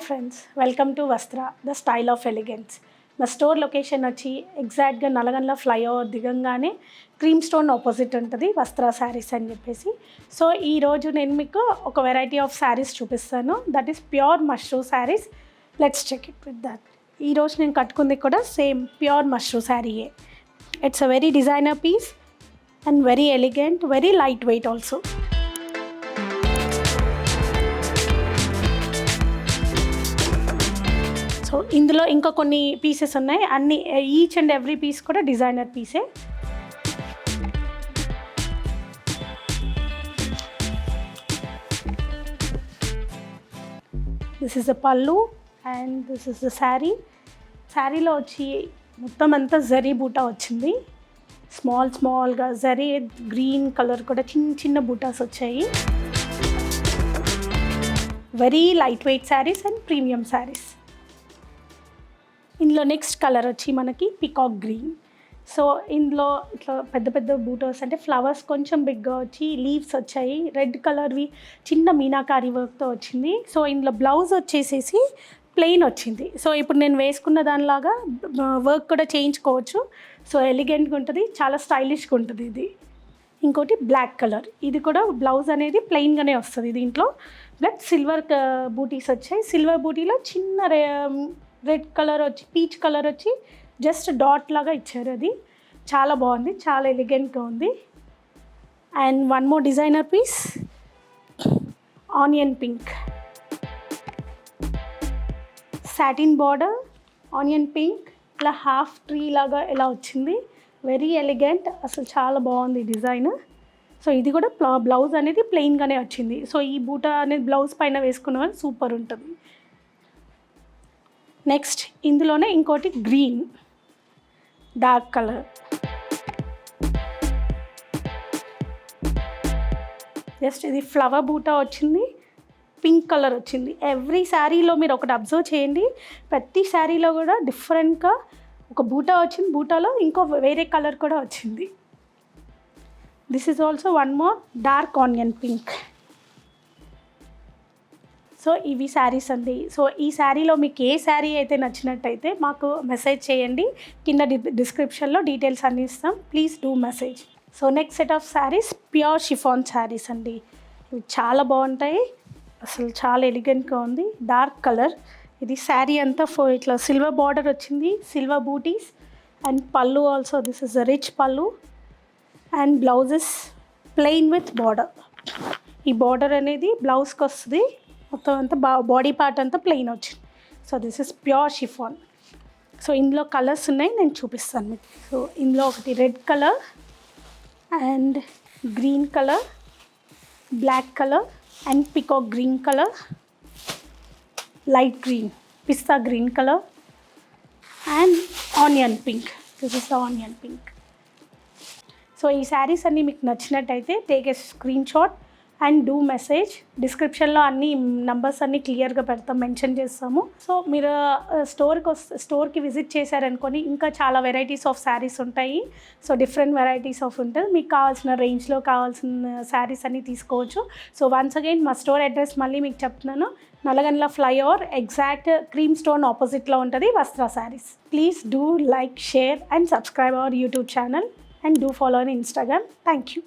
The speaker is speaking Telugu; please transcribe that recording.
Friends, welcome to Vastra the style of elegance. మా స్టోర్ లొకేషన్ వచ్చి ఎగ్జాక్ట్గా నల్గొండ ఫ్లైఓవర్ దిగంగానే క్రీమ్ స్టోన్ ఆపోజిట్ ఉంటుంది వస్త్ర శారీస్ అని చెప్పేసి. సో ఈరోజు నేను మీకు ఒక వెరైటీ ఆఫ్ శారీస్ చూపిస్తాను, that is pure mashru sarees. Let's check it with that. ఈరోజు నేను కట్టుకుంది కూడా సేమ్ ప్యూర్ మష్రూ శారీయే. It's a very designer piece and very elegant, very light weight also. So ఇందులో ఇంకా కొన్ని పీసెస్ ఉన్నాయి, అన్ని ఈచ్ అండ్ ఎవ్రీ పీస్ కూడా డిజైనర్ పీసే. This is the pallu and this is the sari. శారీలో వచ్చి మొత్తం అంతా జరీ బూటా వచ్చింది, స్మాల్గా జరీ గ్రీన్ కలర్ కూడా చిన్న చిన్న బూటాస్ వచ్చాయి. Very light wait saris and premium saris. ఇందులో నెక్స్ట్ కలర్ వచ్చి మనకి పికాక్ గ్రీన్. సో ఇందులో ఇట్లా పెద్ద పెద్ద బూటోస్ అంటే ఫ్లవర్స్ కొంచెం బిగ్గా వచ్చి లీవ్స్ వచ్చాయి, రెడ్ కలర్వి చిన్న మీనాకారి వర్క్తో వచ్చింది. సో ఇందులో బ్లౌజ్ వచ్చేసేసి ప్లెయిన్ వచ్చింది. సో ఇప్పుడు నేను వేసుకున్న దానిలాగా వర్క్ కూడా చేయించుకోవచ్చు. సో ఎలిగెంట్గా ఉంటుంది, చాలా స్టైలిష్గా ఉంటుంది ఇది. ఇంకోటి బ్లాక్ కలర్, ఇది కూడా బ్లౌజ్ అనేది ప్లెయిన్గానే వస్తుంది. దీంట్లో బ్లాక్ సిల్వర్ బూటీస్ వచ్చాయి. సిల్వర్ బూటీలో చిన్న రెడ్ కలర్ వచ్చి పీచ్ కలర్ వచ్చి జస్ట్ డాట్ లాగా ఇచ్చారు. అది చాలా బాగుంది, చాలా ఎలిగెంట్గా ఉంది. And one more designer piece, onion pink satin border, onion pink ఇలా హాఫ్ ట్రీ లాగా ఇలా వచ్చింది. వెరీ ఎలిగెంట్, అసలు చాలా బాగుంది డిజైన్. సో ఇది కూడా బ్లౌజ్ అనేది ప్లెయిన్గానే వచ్చింది. సో ఈ బూటా అనేది బ్లౌజ్ పైన వేసుకున్న వాళ్ళు సూపర్ ఉంటుంది. నెక్స్ట్ ఇందులోనే ఇంకోటి గ్రీన్ డార్క్ కలర్. జస్ట్ ఇది ఫ్లవర్ బూటా వచ్చింది, పింక్ కలర్ వచ్చింది. ఎవ్రీ శారీలో మీరు ఒకటి అబ్జర్వ్ చేయండి, ప్రతి శారీలో కూడా డిఫరెంట్గా ఒక బూటా వచ్చింది, బూటాలో ఇంకో వేరే కలర్ కూడా వచ్చింది. This is also one more dark onion pink. So ఇవి శారీస్ అండి. సో ఈ శారీలో మీకు ఏ శారీ అయితే నచ్చినట్టయితే మాకు మెసేజ్ చేయండి, కింద డిస్క్రిప్షన్లో డీటెయిల్స్ అన్నీ ఇస్తాం, please do message. So next set of saris pure chiffon saris అండి. ఇవి చాలా బాగుంటాయి, అసలు చాలా ఎలిగెంట్గా ఉంది. డార్క్ కలర్, ఇది శారీ అంతా ఇట్లా సిల్వర్ బార్డర్ వచ్చింది, silver butis and pallu also this is a rich pallu and blouses plain with border. ఈ బార్డర్ అనేది బ్లౌజ్కి వస్తుంది, మొత్తం అంతా బాడీ పార్ట్ అంతా ప్లెయిన్ వచ్చింది. So this is pure chiffon. So ఇందులో కలర్స్ ఉన్నాయి, నేను చూపిస్తాను మీకు. సో ఇందులో ఒకటి red colour and green colour, black colour and peacock green colour, light green, pista green colour and onion pink. This is the onion pink. So ఈ శారీస్ అన్నీ మీకు నచ్చినట్టయితే take a screen shot and do message. డిస్క్రిప్షన్లో అన్ని నంబర్స్ అన్నీ క్లియర్గా పెడతాం, మెన్షన్ చేస్తాము. సో మీరు స్టోర్కి విజిట్ చేశారనుకొని ఇంకా చాలా వెరైటీస్ ఆఫ్ శారీస్ ఉంటాయి. సో డిఫరెంట్ వెరైటీస్ ఆఫ్ ఉంటుంది, మీకు కావాల్సిన రేంజ్లో కావాల్సిన శారీస్ అన్నీ తీసుకోవచ్చు. సో వన్స్ అగైన్ మా స్టోర్ అడ్రస్ మళ్ళీ మీకు చెప్తున్నాను, Nalgonda flyover exact cream stone ఆపోజిట్లో ఉంటుంది Vastra saris. Please do like, share and subscribe our YouTube channel and do follow on Instagram. Thank you.